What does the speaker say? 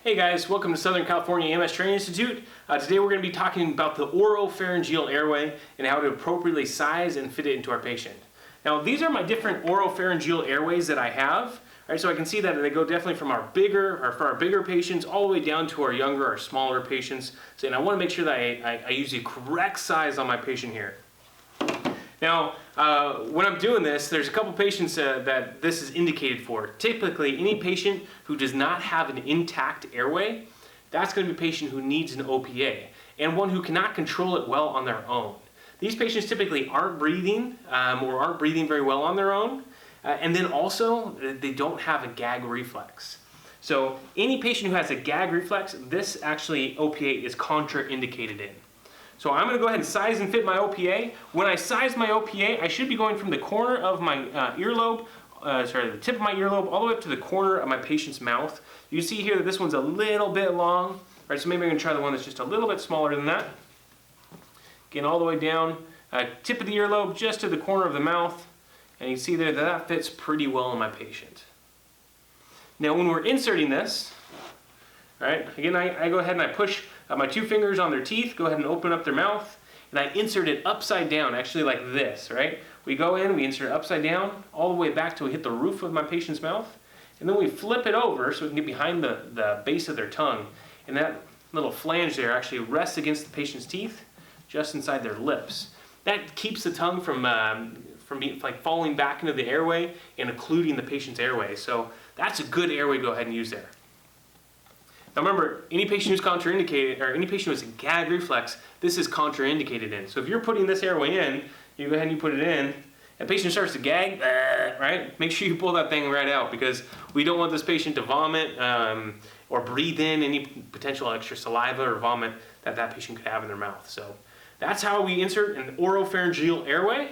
Hey guys, welcome to Southern California EMS Training Institute. Today we're going to be talking about the oropharyngeal airway and how to appropriately size and fit it into our patient. Now these are my different oropharyngeal airways that I have. Right, so I can see that they go definitely from our bigger patients all the way down to our younger or smaller patients. So, and I want to make sure that I use the correct size on my patient here. Now, when I'm doing this, there's a couple patients that this is indicated for. Typically, any patient who does not have an intact airway, that's going to be a patient who needs an OPA, and one who cannot control it well on their own. These patients typically aren't breathing or aren't breathing very well on their own, and then also they don't have a gag reflex. So any patient who has a gag reflex, this actually OPA is contraindicated in. So I'm going to go ahead and size and fit my OPA. When I size my OPA, I should be going from the corner of my earlobe, the tip of my earlobe, all the way up to the corner of my patient's mouth. You see here that this one's a little bit long, right? So maybe I'm going to try the one that's just a little bit smaller than that. Again, all the way down, tip of the earlobe, just to the corner of the mouth, and you can see there that that fits pretty well in my patient. Now, when we're inserting this, right? Again, I go ahead and I push my two fingers on their teeth, go ahead and open up their mouth, and I insert it upside down, actually like this, right? We go in, we insert it upside down, all the way back till we hit the roof of my patient's mouth, and then we flip it over so we can get behind the base of their tongue, and that little flange there actually rests against the patient's teeth, just inside their lips. That keeps the tongue from being, like, falling back into the airway and occluding the patient's airway. So that's a good airway to go ahead and use there. Now remember, any patient who's contraindicated, or any patient who has a gag reflex, this is contraindicated in. So if you're putting this airway in, you go ahead and you put it in, and the patient starts to gag, right? Make sure you pull that thing right out, because we don't want this patient to vomit or breathe in any potential extra saliva or vomit that that patient could have in their mouth. So that's how we insert an oropharyngeal airway.